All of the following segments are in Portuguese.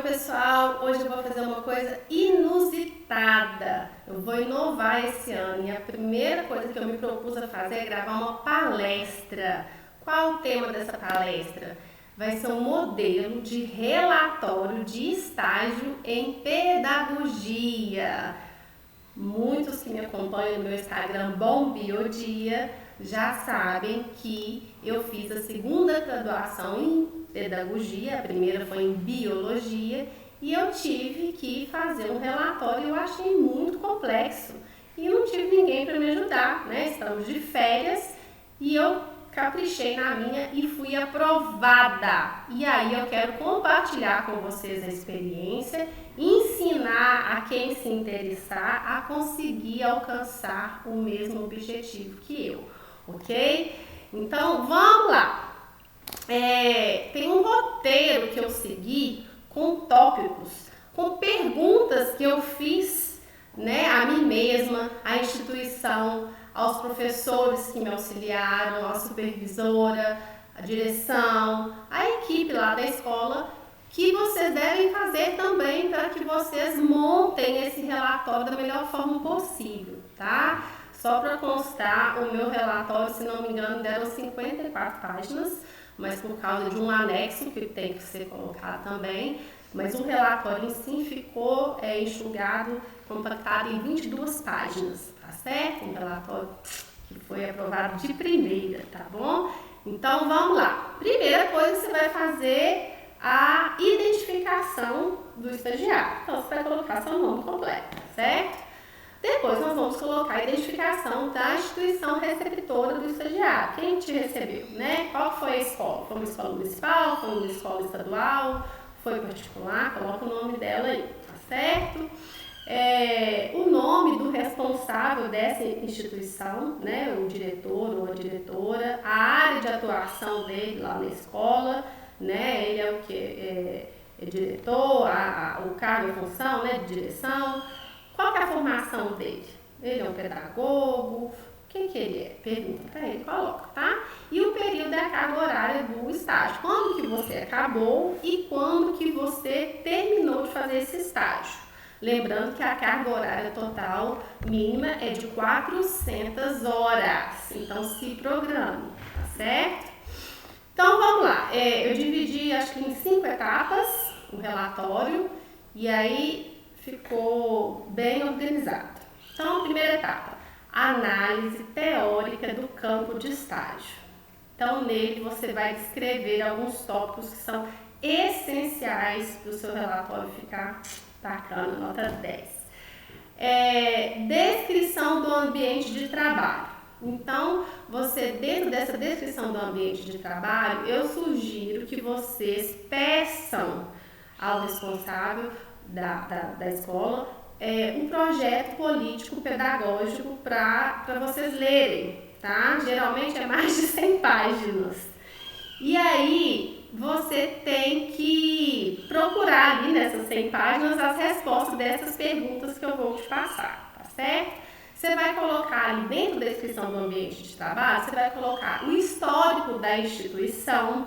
pessoal, hoje eu vou fazer uma coisa inusitada. Eu vou inovar esse ano e a primeira coisa que eu me propus a fazer é gravar uma palestra. Qual o tema dessa palestra? Vai ser um modelo de relatório de estágio em pedagogia. Muitos que me acompanham no meu Instagram Bom Biodia já sabem que eu fiz a segunda graduação em pedagogia, a primeira foi em biologia, e eu tive que fazer um relatório. Eu achei muito complexo e não tive ninguém para me ajudar, né? Estamos de férias e eu caprichei na minha e fui aprovada. E aí eu quero compartilhar com vocês a experiência, ensinar a quem se interessar a conseguir alcançar o mesmo objetivo que eu, ok? Então vamos lá. Tem um roteiro que eu segui com tópicos, com perguntas que eu fiz, né, a mim mesma, à instituição, aos professores que me auxiliaram, à supervisora, à direção, à equipe lá da escola, que vocês devem fazer também para que vocês montem esse relatório da melhor forma possível, tá? Só para constar, o meu relatório, se não me engano, deram 54 páginas, mas por causa de um anexo que tem que ser colocado também, mas o relatório em si ficou enxugado, compactado em 22 páginas, tá certo? Um relatório que foi aprovado de primeira, tá bom? Então vamos lá. Primeira coisa, você vai fazer a identificação do estagiário. Então você vai colocar seu nome completo, certo? Depois nós vamos colocar a identificação da instituição receptora do estagiário. Quem te recebeu, né? Qual foi a escola? Foi uma escola municipal? Foi uma escola estadual? Foi particular? Coloca o nome dela aí, tá certo? O nome do responsável dessa instituição, né? O diretor ou a diretora, a área de atuação dele lá na escola, né? Ele é o que? É diretor, o cargo e função, né? De direção. Qual que é a formação dele? Ele é um pedagogo? Quem que ele é? Pergunta para ele, coloca, tá? E o período é a carga horária do estágio. Quando que você acabou e quando que você terminou de fazer esse estágio? Lembrando que a carga horária total mínima é de 400 horas. Então, se programe, tá certo? Então, vamos lá. Eu dividi, acho que em 5 etapas, o relatório. E aí ficou bem organizado. Então, primeira etapa, análise teórica do campo de estágio. Então, nele você vai descrever alguns tópicos que são essenciais para o seu relatório ficar bacana, nota 10. Descrição do ambiente de trabalho. Então, você, dentro dessa descrição do ambiente de trabalho, eu sugiro que vocês peçam ao responsável da escola um projeto político-pedagógico para vocês lerem, tá? Geralmente é mais de 100 páginas. E aí, você tem que procurar ali nessas 100 páginas as respostas dessas perguntas que eu vou te passar, tá certo? Você vai colocar ali dentro da descrição do ambiente de trabalho, você vai colocar o histórico da instituição,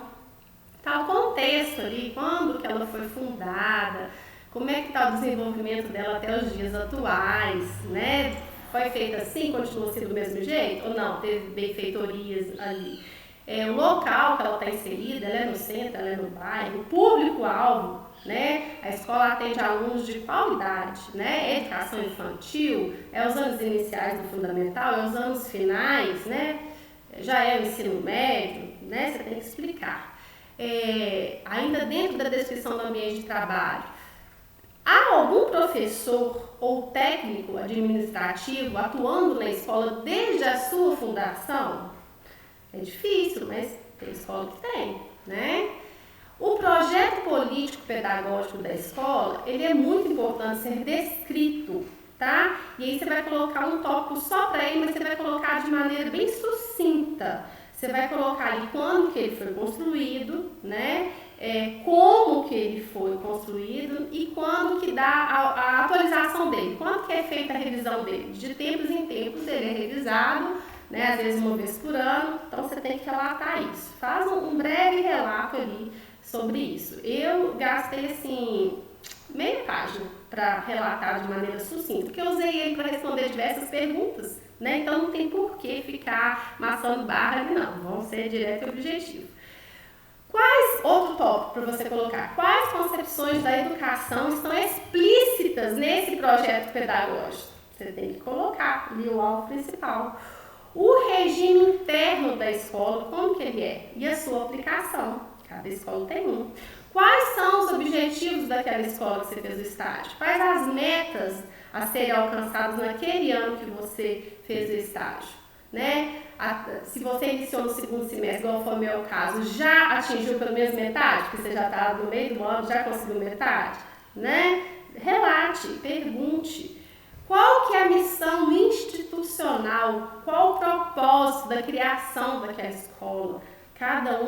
tá? O contexto ali, quando que ela foi fundada, como é que está o desenvolvimento dela até os dias atuais, né? Foi feita assim, continua sendo do mesmo jeito? Ou não, teve benfeitorias ali? O local que ela está inserida, ela é no centro, ela é no bairro, o público-alvo, né? A escola atende alunos de qual idade, né? Educação infantil, os anos iniciais do fundamental, os anos finais, né? Já é o ensino médio, né? Você tem que explicar. Ainda dentro da descrição do ambiente de trabalho, há algum professor ou técnico administrativo atuando na escola desde a sua fundação? É difícil, mas tem escola que tem, né? O projeto político-pedagógico da escola, ele é muito importante ser descrito, tá? E aí você vai colocar um tópico só para ele, mas você vai colocar de maneira bem sucinta. Você vai colocar ali quando que ele foi construído, né? Como que ele foi construído e quando que dá a atualização dele, quando que é feita a revisão dele. De tempos em tempos ele é revisado, né? Às vezes uma vez por ano, então você tem que relatar isso. Faz um breve relato ali sobre isso. Eu gastei, assim, meia página para relatar de maneira sucinta, porque eu usei ele para responder diversas perguntas, né? Então não tem por que ficar maçando barra ali, não. Vamos ser direto e objetivo. Outro tópico para você colocar, quais concepções da educação estão explícitas nesse projeto pedagógico? Você tem que colocar ali o alvo principal. O regime interno da escola, como que ele é? E a sua aplicação. Cada escola tem um. Quais são os objetivos daquela escola que você fez o estágio? Quais as metas a serem alcançadas naquele ano que você fez o estágio? Né? Se você iniciou no segundo semestre, igual foi o meu caso, já atingiu pelo menos metade? Porque você já está no meio do ano, já conseguiu metade? Né? Relate, pergunte. Qual que é a missão institucional? Qual o propósito da criação daquela escola? Cada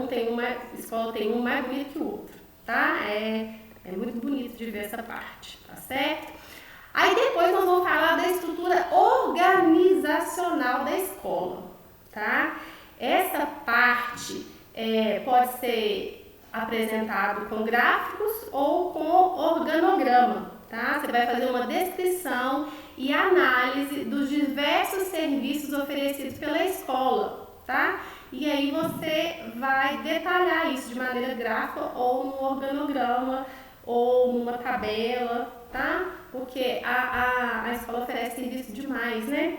escola tem um mais bonito que o outro, tá? É muito bonito de ver essa parte, tá certo? Aí depois nós vamos falar da estrutura organizacional da escola, tá? Essa parte pode ser apresentado com gráficos ou com organograma, tá? Você vai fazer uma descrição e análise dos diversos serviços oferecidos pela escola, tá? E aí você vai detalhar isso de maneira gráfica ou no organograma ou numa tabela, tá? Porque a escola oferece serviço demais, né?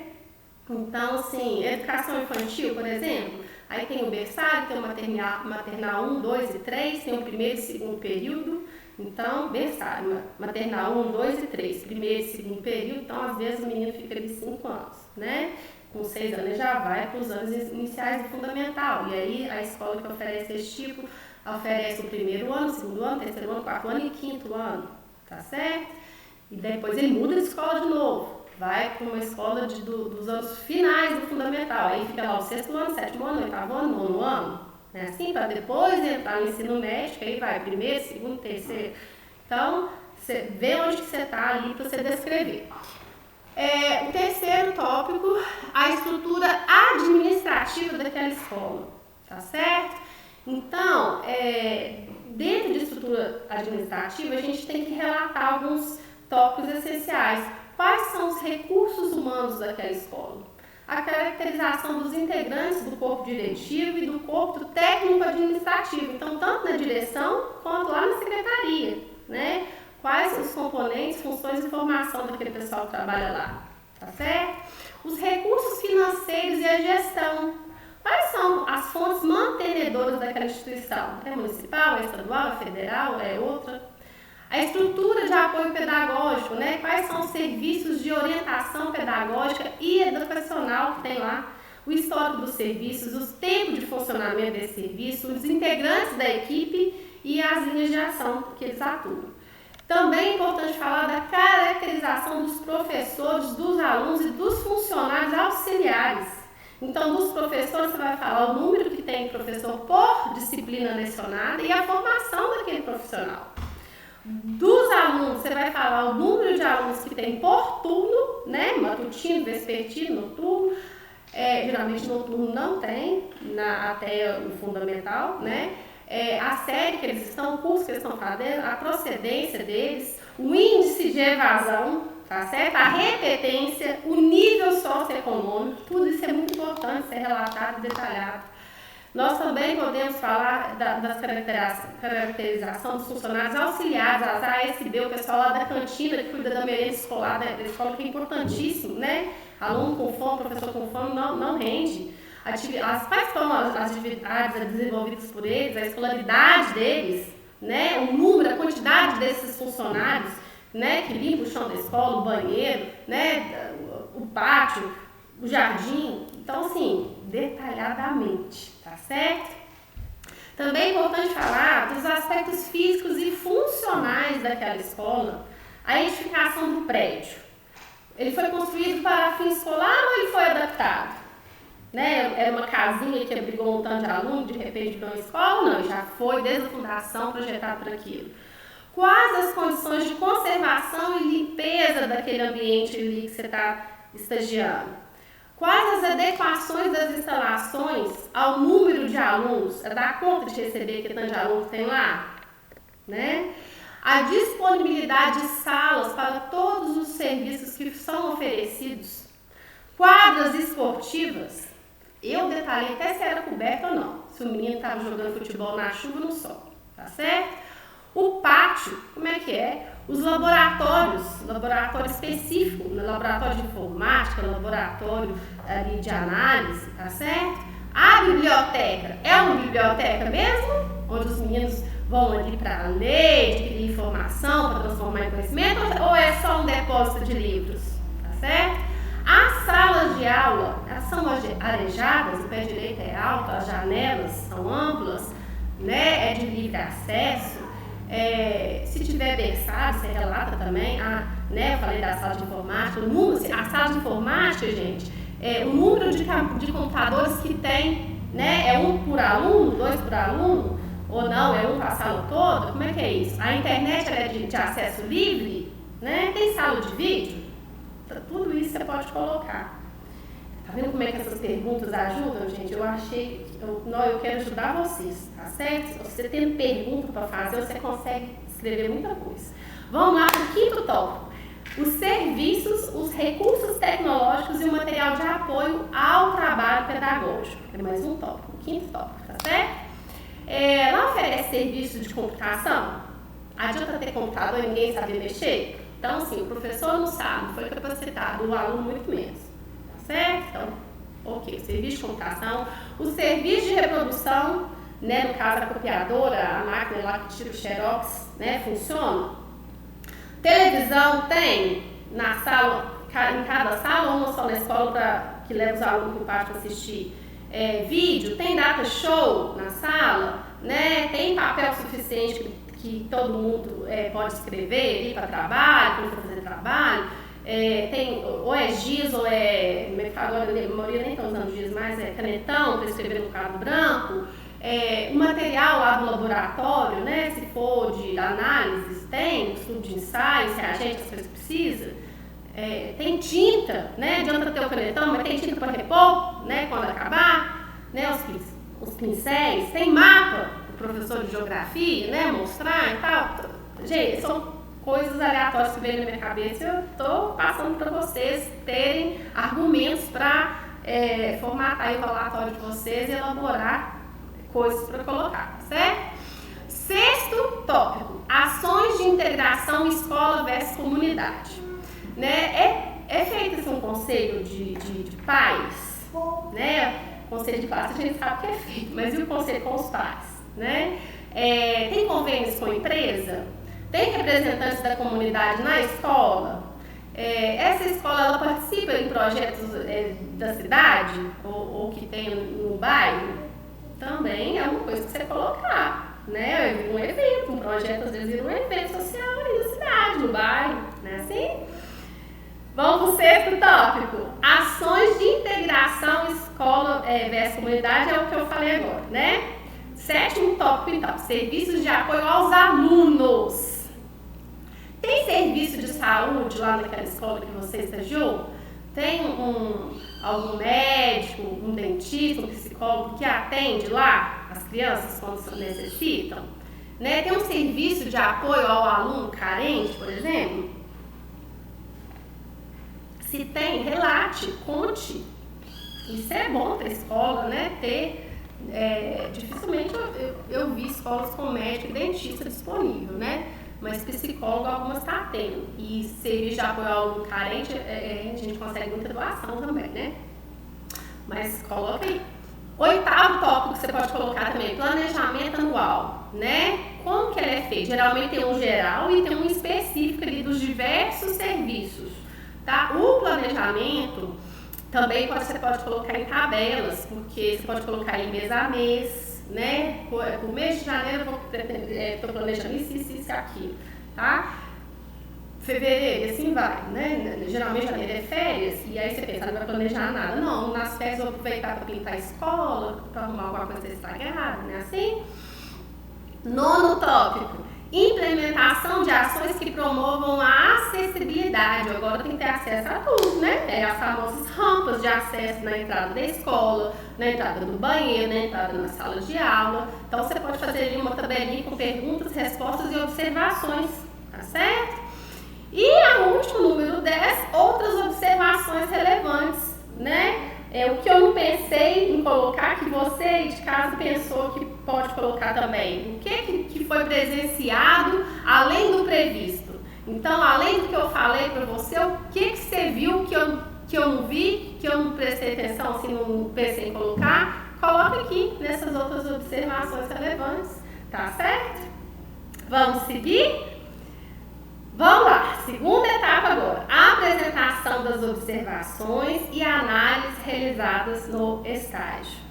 Então, assim, educação infantil, por exemplo, aí tem o berçário, tem o maternal 1, 2 e 3, tem o primeiro e segundo período. Então, berçário, maternal 1, 2 e 3, primeiro e segundo período, então às vezes o menino fica ali 5 anos, né? Com 6 anos já vai para os anos iniciais do fundamental. E aí a escola que oferece esse tipo, oferece o primeiro ano, segundo ano, terceiro ano, quarto ano e quinto ano, tá certo? E depois ele muda de escola de novo, vai para uma escola dos anos finais do fundamental, aí fica lá o sexto ano, sétimo ano, oitavo ano, nono ano, né? Assim, para depois entrar no ensino médio, aí vai primeiro, segundo, terceiro. Então, você vê onde que você está ali para você descrever. O terceiro tópico, a estrutura administrativa daquela escola, tá certo? Então, dentro de estrutura administrativa, a gente tem que relatar alguns tópicos essenciais. Quais são os recursos humanos daquela escola? A caracterização dos integrantes do corpo diretivo e do corpo técnico-administrativo, então tanto na direção quanto lá na secretaria, né? Quais os componentes, funções e formação daquele pessoal que trabalha lá, tá certo? Os recursos financeiros e a gestão. Quais são as fontes mantenedoras daquela instituição? É municipal, é estadual, é federal, é outra? A estrutura de apoio pedagógico, né? Quais são os serviços de orientação pedagógica e educacional que tem lá? O histórico dos serviços, os tempos de funcionamento desse serviço, os integrantes da equipe e as linhas de ação que eles atuam. Também é importante falar da caracterização dos professores, dos alunos e dos funcionários auxiliares. Então, dos professores, você vai falar o número que tem professor por disciplina lecionada e a formação daquele profissional. Dos alunos, você vai falar o número de alunos que tem por turno, né? Matutino, vespertino, noturno. Geralmente noturno não tem, até o fundamental, né? A série que eles estão, o curso que eles estão fazendo, a procedência deles, o índice de evasão, tá certo? A repetência, o nível socioeconômico, tudo isso é muito importante ser relatado e detalhado. Nós também podemos falar da caracterização dos funcionários auxiliares, as ASB, o pessoal lá da cantina que cuida da merenda escolar da escola, que é importantíssimo, né? Aluno com fome, professor com fome não rende. Quais são as atividades desenvolvidas por eles, a escolaridade deles, né? O número, a quantidade desses funcionários, né? Que limpam o chão da escola, o banheiro, né? O pátio, o jardim. Então, assim, detalhadamente, tá certo? Também é importante falar dos aspectos físicos e funcionais daquela escola, a edificação do prédio. Ele foi construído para fim escolar ou ele foi adaptado? Né? Era uma casinha que abrigou um tanto de aluno, de repente para uma escola? Não, já foi desde a fundação projetado para aquilo. Quais as condições de conservação e limpeza daquele ambiente ali que você está estagiando? Quais as adequações das instalações ao número de alunos? Dá conta de receber aquele tanto de aluno que tem lá? né? A disponibilidade de salas para todos os serviços que são oferecidos, quadras esportivas, eu detalhei até se era coberto ou não, se o menino estava jogando futebol na chuva ou no sol, tá certo? O pátio, como é que é? Os laboratório específico, laboratório de informática, laboratório ali de análise, tá certo? A biblioteca, é uma biblioteca mesmo? Onde os meninos vão ali para ler, adquirir informação, para transformar em conhecimento, ou é só um depósito de livros, tá certo? As salas de aula, elas são arejadas, o pé direito é alto, as janelas são amplas, né? É de livre acesso. Se tiver berçário, você relata também. Né? Eu falei da sala de informática. A sala de informática, gente, o número de computadores que tem, né? É 1 por aluno, 2 por aluno, ou não, é 1 para a sala toda? Como é que é isso? A internet é de acesso livre, né? Tem sala de vídeo? Tudo isso você pode colocar. Tá vendo como é que essas perguntas ajudam, gente? Eu quero ajudar vocês, tá certo? Se você tem pergunta para fazer, você consegue escrever muita coisa. Vamos lá para o quinto tópico. Os serviços, os recursos tecnológicos e o material de apoio ao trabalho pedagógico. É mais um tópico, o quinto tópico, tá certo? Lá oferece serviço de computação? Adianta ter computador e ninguém saber mexer? Então, assim, o professor não sabe, não foi capacitado, o aluno muito menos. Certo? Então, ok, serviço de computação, o serviço de reprodução, né, no caso a copiadora, a máquina lá que tira o xerox, né, funciona. Televisão tem na sala, em cada sala, ou uma só na escola que leva os alunos para o pátio para assistir. Vídeo, tem data show na sala, né, tem papel suficiente que todo mundo pode escrever ali para trabalho, para fazer trabalho. Tem ou é giz ou como é que fala agora, a maioria nem está usando giz mais, canetão para escrever no quadro branco, o material lá do laboratório, né, se for de análises, tem estudo de ensaio, se a gente as coisas precisa, tem tinta, né, adianta ter o canetão, mas tem tinta para repor, né, quando acabar, né, os pincéis, tem mapa para o professor de geografia, né, mostrar e tal. Gente, são coisas aleatórias que vêm na minha cabeça e eu estou passando para vocês terem argumentos para formatar aí o relatório de vocês e elaborar coisas para colocar, certo? Sexto tópico, ações de integração escola versus comunidade. Né? É feito assim, um conselho de pais, né? Conselho de classe a gente sabe que é feito, mas e o conselho com os pais? Né? Tem convênios com a empresa? Tem representantes da comunidade na escola? Essa escola ela participa em projetos da cidade ou que tem no bairro? Também é uma coisa que você colocar, né? Um evento, um projeto às vezes vira um evento social ali na cidade, no bairro, né? Assim? Vamos para o sexto tópico. Ações de integração escola versus comunidade é o que eu falei agora, né? Sétimo tópico, então, serviços de apoio aos alunos. Tem serviço de saúde lá naquela escola que você estagiou? Tem algum médico, um dentista, um psicólogo que atende lá as crianças quando necessitam? Né? Tem um serviço de apoio ao aluno carente, por exemplo? Se tem, relate, conte. Isso é bom para a escola, né? Dificilmente eu vi escolas com médico e dentista disponível, né? Mas psicólogo algumas está tendo. E serviço de apoio ao aluno carente, a gente consegue muita doação também, né? Mas coloca aí. Oitavo tópico que você pode colocar também, planejamento anual, né? Como que ele é feito? Geralmente tem um geral e tem um específico ali dos diversos serviços, tá? O planejamento também você pode colocar em tabelas, porque você pode colocar em mês a mês, né? Por mês de janeiro eu estou planejando isso, aquilo, tá? Fevereiro, assim vai, né? Geralmente janeiro é férias, e aí você pensa, não vai planejar nada. Não, nas férias eu vou aproveitar para pintar a escola, para arrumar alguma coisa estragada, né? Assim. Nono tópico, Implementação de ações que promovam a acessibilidade. Agora tem que ter acesso a tudo, né? É as famosas rampas de acesso na entrada da escola, na entrada do banheiro, na entrada na sala de aula. Então você pode fazer ali uma tabelinha com perguntas, respostas e observações, tá certo? E a última, número 10, outras observações relevantes, né? O que eu não pensei em colocar, que você de casa pensou que pode colocar também. O que foi presenciado além do previsto? Então, além do que eu falei para você, o que você viu que eu não vi, que eu não prestei atenção, se não pensei em colocar? Coloca aqui nessas outras observações relevantes, tá certo? Vamos seguir? Vamos lá, segunda etapa agora, a apresentação das observações e análises realizadas no estágio.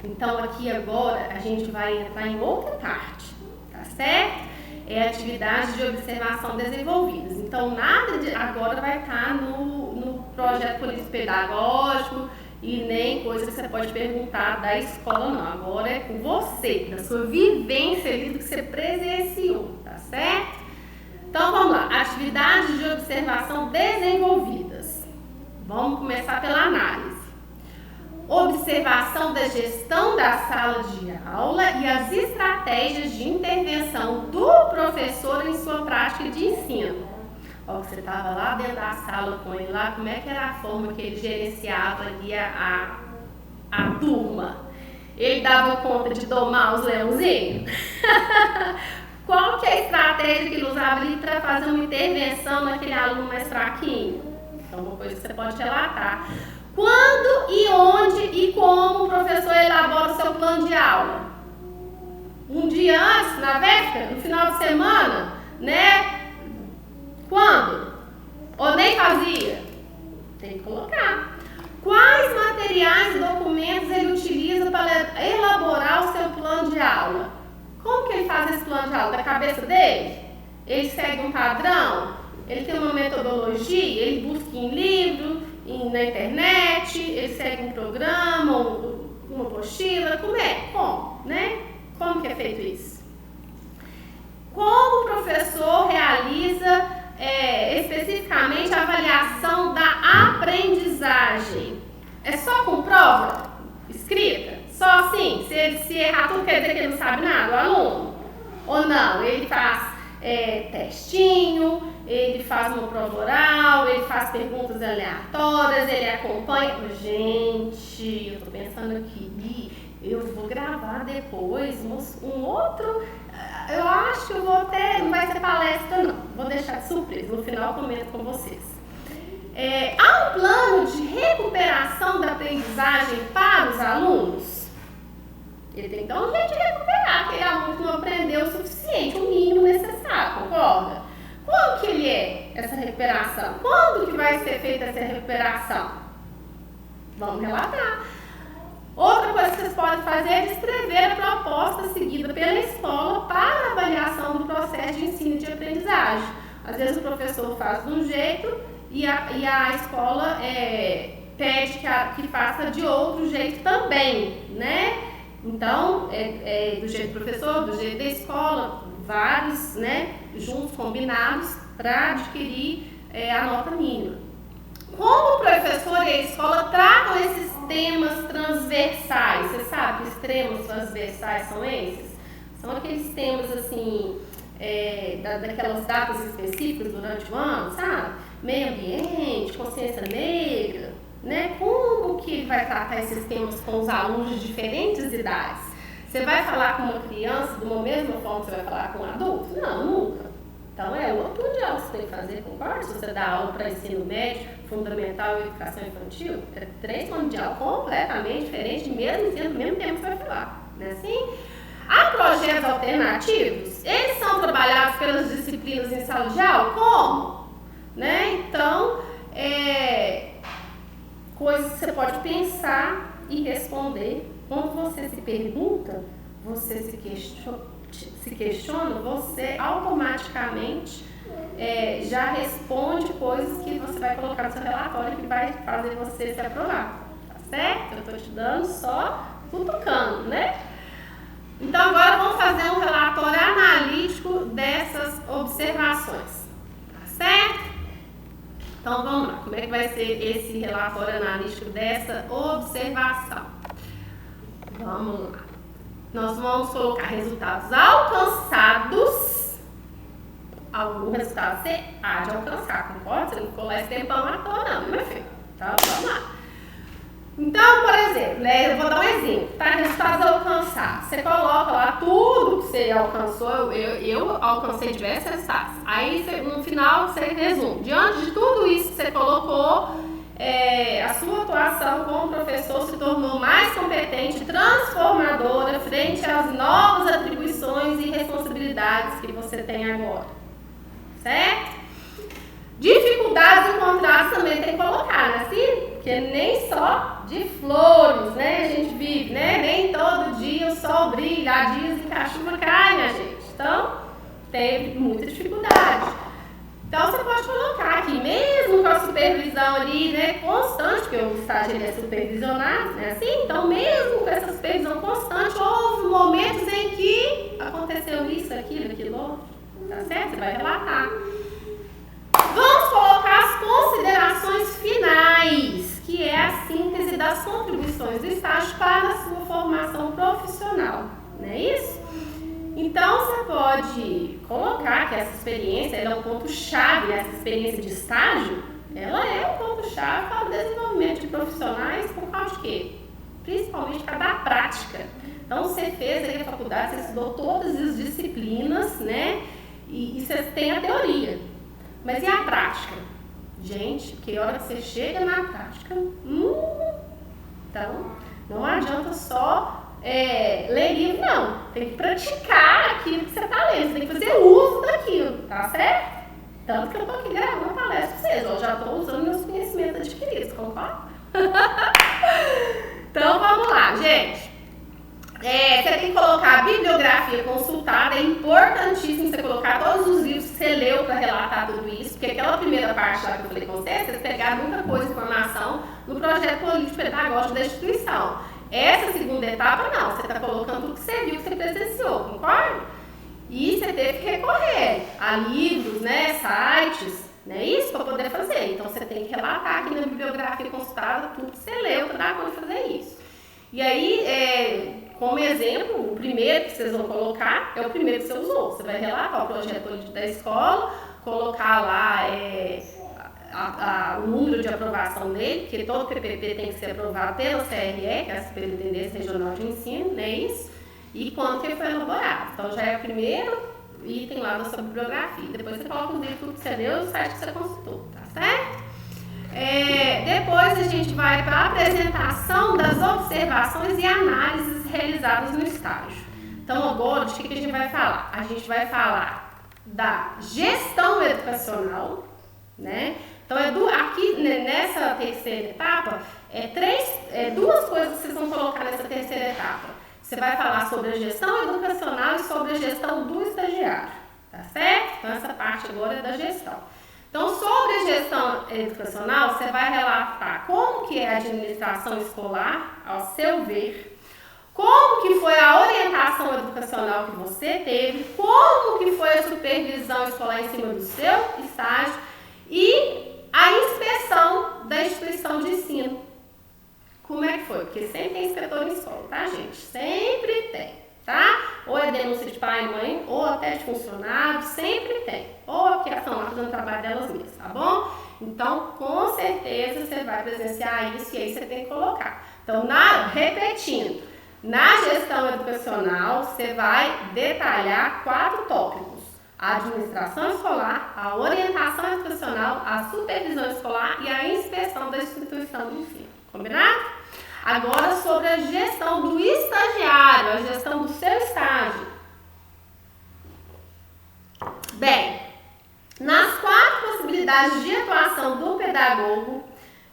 Então aqui agora a gente vai entrar em outra parte, tá certo? É atividades de observação desenvolvidas. Então nada de agora vai estar no projeto político pedagógico e nem coisa que você pode perguntar da escola não. Agora é com você, da sua vivência ali, do que você presenciou, tá certo? Então vamos lá, atividades de observação desenvolvidas. Vamos começar pela análise. Observação da gestão da sala de aula e as estratégias de intervenção do professor em sua prática de ensino. Ó, você estava lá dentro da sala com ele lá, como é que era a forma que ele gerenciava ali a turma? Ele dava conta de domar os leãozinhos? Qual que é a estratégia que ele usava ali para fazer uma intervenção naquele aluno mais fraquinho? Então, uma coisa que você pode relatar. Quando e onde e como o professor elabora o seu plano de aula? Um dia antes, na véspera, no final de semana, né? Quando? Ou nem fazia? Tem que colocar. Quais materiais e documentos ele utiliza para elaborar o seu plano de aula? Como que ele faz esse plano de aula? Da cabeça dele? Ele segue um padrão? Ele tem uma metodologia? Ele busca em livro, na internet? Ele segue um programa, uma apostila? Como é? Como? Né? Como que é feito isso? Como o professor realiza especificamente a avaliação da aprendizagem? É só com prova escrita? Só assim? Se errar tudo, quer dizer que ele não sabe nada, o aluno? Ou não? Ele faz testinho, ele faz uma prova oral, ele faz perguntas aleatórias, ele acompanha. Gente, eu tô pensando aqui, eu vou gravar depois um outro. Eu acho que eu vou até. Não vai ser palestra, não. Vou deixar de surpresa. No final eu comento com vocês. Há um plano de recuperação da aprendizagem para os alunos? Ele tem que dar um jeito de recuperar aquele aluno que não aprendeu o suficiente, o mínimo necessário, concorda? Como que ele é, essa recuperação? Quando que vai ser feita essa recuperação? Vamos relatar. Outra coisa que vocês podem fazer é descrever a proposta seguida pela escola para a avaliação do processo de ensino e de aprendizagem. Às vezes o professor faz de um jeito e a escola pede que faça de outro jeito também, né? Então, do jeito do professor, do jeito da escola, vários, né, juntos, combinados, para adquirir a nota mínima. Como o professor e a escola tratam esses temas transversais? Você sabe que os temas transversais são esses? São aqueles temas, assim, daquelas datas específicas durante o ano, sabe? Meio ambiente, consciência negra, né? Como que ele vai tratar esses temas com os alunos de diferentes idades? Você vai falar com uma criança de uma mesma forma que você vai falar com um adulto? Não, nunca. Então é outro mundial que você tem que fazer, concorda? Se você dá aula para ensino médio, fundamental e educação infantil, é 3 mundial completamente diferente, mesmo ensino, mesmo tempo que você vai falar, não é assim? Há projetos alternativos? Eles são trabalhados pelas disciplinas em sala de aula? Como? Né? Então, coisas que você pode pensar e responder. Quando você se pergunta, você se questiona, você automaticamente já responde coisas que você vai colocar no seu relatório que vai fazer você se aprovar, tá certo? Eu estou te dando só cutucando, né? Então agora vamos fazer um relatório analítico dessas observações, tá certo? Então vamos lá, como é que vai ser esse relatório analítico dessa observação? Vamos lá. Nós vamos colocar resultados alcançados. Algum resultado você há de alcançar, concorda? Você não ficou lá esse tempão à toa não, meu filho? Então vamos lá. Então, por exemplo, né, eu vou dar um exemplo, tá? Resultados alcançados. Você coloca lá tudo que você alcançou, eu alcancei diversos resultados. Aí, no final, você resume. Diante de tudo isso que você colocou, a sua atuação como professor se tornou mais competente, transformadora, frente às novas atribuições e responsabilidades que você tem agora. Certo? Dificuldades encontradas também tem que colocar, né? Assim, porque nem só de flores, né? A gente vive, né? Nem todo dia o sol brilha, há dias em que a chuva cai, minha gente. Então, teve muita dificuldade. Então, você pode colocar aqui, mesmo com a supervisão ali, né? Constante, porque o estágio ele é supervisionado, né? Assim, então, mesmo com essa supervisão constante, houve momentos em que aconteceu isso, aquilo outro. Tá certo? Você vai relatar. Vamos colocar as considerações finais, que é a síntese das contribuições do estágio para a sua formação profissional, não é isso? Então, você pode colocar que essa experiência ela é um ponto-chave, essa experiência de estágio, ela é um ponto-chave para o desenvolvimento de profissionais por causa de quê? Principalmente por causa da prática. Então, você fez aí a faculdade, você estudou todas as disciplinas, né? E você tem a teoria. Mas e a prática? Gente, porque a hora que você chega na prática, então não adianta só ler livro, não. Tem que praticar aquilo que você está lendo, você tem que fazer uso daquilo, tá certo? Tanto que eu estou aqui gravando a palestra para vocês, eu já estou usando meus conhecimentos adquiridos, concorda? Então vamos lá, gente. Você tem que colocar a bibliografia consultada, é importantíssimo você colocar todos os livros que você leu para relatar tudo isso, porque aquela primeira parte lá que eu falei com vocês pegaram muita coisa, informação no projeto político-pedagógico da instituição. Essa segunda etapa não, você está colocando tudo que você viu, que você presenciou, concorda? E você teve que recorrer a livros, né, sites, né, isso para poder fazer. Então você tem que relatar aqui na bibliografia consultada tudo que você leu para dar conta de fazer isso. E aí, como exemplo, o primeiro que vocês vão colocar é o primeiro que você usou. Você vai relatar o projeto político da escola, colocar lá o número de aprovação dele, porque todo PPP tem que ser aprovado pela CRE, que é a Superintendência Regional de Ensino, não é isso? E quando que ele foi elaborado. Então já é o primeiro item lá da sua bibliografia. Depois você coloca o livro que você leu e o site que você consultou, tá certo? Depois a gente vai para a apresentação das observações e análises realizadas no estágio. Então agora, de que a gente vai falar? A gente vai falar da gestão educacional, né? Então aqui nessa terceira etapa, duas coisas que vocês vão colocar nessa terceira etapa. Você vai falar sobre a gestão educacional e sobre a gestão do estagiário, tá certo? Então essa parte agora é da gestão. Então, sobre a gestão educacional, você vai relatar como que é a administração escolar, ao seu ver, como que foi a orientação educacional que você teve, como que foi a supervisão escolar em cima do seu estágio e a inspeção da instituição de ensino. Como é que foi? Porque sempre tem inspetor em escola, tá, gente? Sempre tem, tá? Ou é denúncia de pai e mãe, ou até de funcionário, sempre tem. Ou que estão lá fazendo o trabalho delas mesmas, tá bom? Então, com certeza, você vai presenciar isso e aí você tem que colocar. Então, repetindo, na gestão educacional, você vai detalhar 4 tópicos. A administração escolar, a orientação educacional, a supervisão escolar e a inspeção da instituição de ensino. Combinado? Agora, sobre a gestão do estagiário, a gestão do seu estágio. Bem, nas 4 possibilidades de atuação do pedagogo,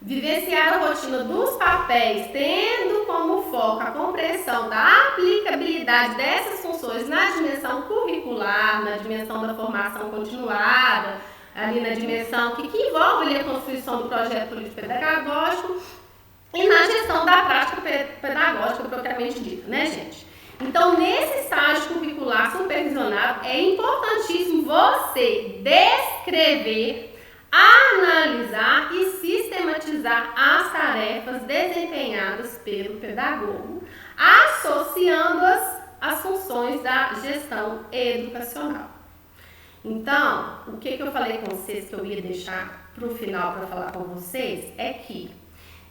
vivenciar a rotina dos papéis, tendo como foco a compreensão da aplicabilidade dessas funções na dimensão curricular, na dimensão da formação continuada, ali na dimensão que envolve ali a construção do projeto político-pedagógico e na gestão da prática pedagógica propriamente dita, né, gente? Então, nesse estágio curricular supervisionado, é importantíssimo você descrever, analisar e sistematizar as tarefas desempenhadas pelo pedagogo, associando-as às funções da gestão educacional. Então, o que eu falei com vocês que eu ia deixar para o final para falar com vocês é que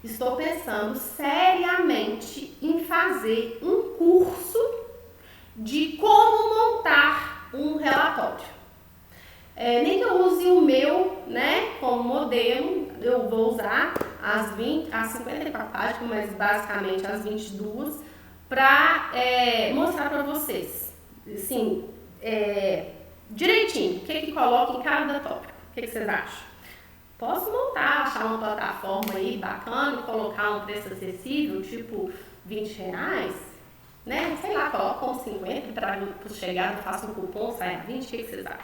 estou pensando seriamente em fazer um curso de como montar um relatório. Nem que eu use o meu, né, como modelo, eu vou usar as 54 páginas, mas basicamente as 22, para mostrar para vocês, assim, direitinho, o que coloca em cada tópico. O que vocês acham? Posso montar, achar uma plataforma aí bacana e colocar um preço acessível, tipo R$20, né? Sei lá, coloca uns 50 para chegar, faço um cupom, sai a 20, o que vocês acham?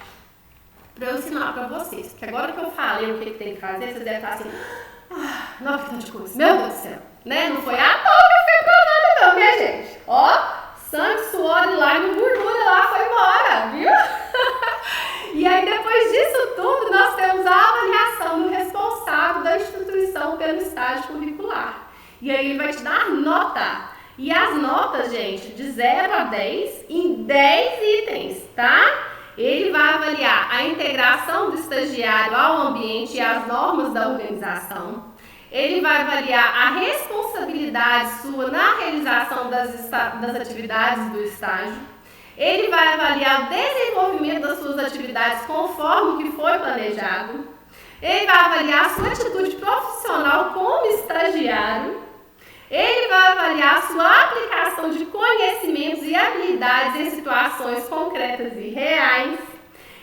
Para eu ensinar para vocês, porque agora que eu falei o que tem que fazer, vocês devem estar assim, não, que tanto de coisa, meu Deus do céu, né? Não foi à toa que eu fui aprovada não, minha gente. Ó, sangue, suor e lágrima, gordura lá, foi embora, viu? E aí, depois disso tudo, nós temos a avaliação do responsável da instituição pelo estágio curricular. E aí ele vai te dar nota. E as notas, gente, de 0 a 10 em 10 itens, tá? Ele vai avaliar a integração do estagiário ao ambiente e às normas da organização. Ele vai avaliar a responsabilidade sua na realização das atividades do estágio. Ele vai avaliar o desenvolvimento das suas atividades conforme o que foi planejado. Ele vai avaliar a sua atitude profissional como estagiário. Ele vai avaliar a sua aplicação de conhecimentos e habilidades em situações concretas e reais.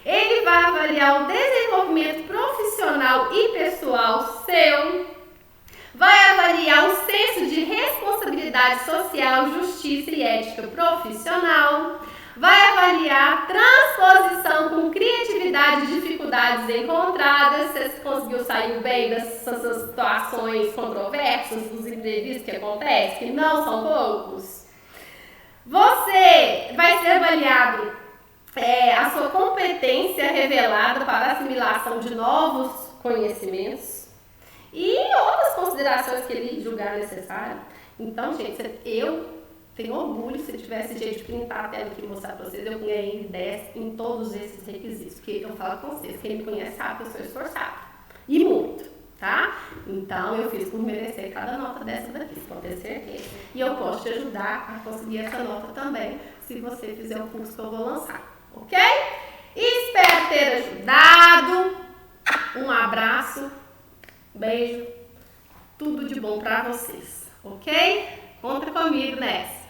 Ele vai avaliar o desenvolvimento profissional e pessoal seu. Vai avaliar o senso de responsabilidade social, justiça e ética profissional. Vai avaliar a transposição com criatividade e dificuldades encontradas. Você conseguiu sair bem dessas situações controversas, dos imprevistos que acontecem, que não são poucos. Você vai ser avaliado a sua competência revelada para a assimilação de novos conhecimentos e outras considerações que ele julgar necessário. Então, gente, eu tenho orgulho, se tivesse jeito de printar a tela aqui e mostrar para vocês, eu ganhei 10 em todos esses requisitos. Porque eu falo com vocês, quem me conhece sabe que eu sou esforçada. E muito, tá? Então, eu fiz por merecer cada nota dessa daqui, pode ter certeza. E eu posso te ajudar a conseguir essa nota também, se você fizer o curso que eu vou lançar, ok? Espero ter ajudado. Um abraço, beijo, tudo de bom para vocês, ok? Conta comigo nessa.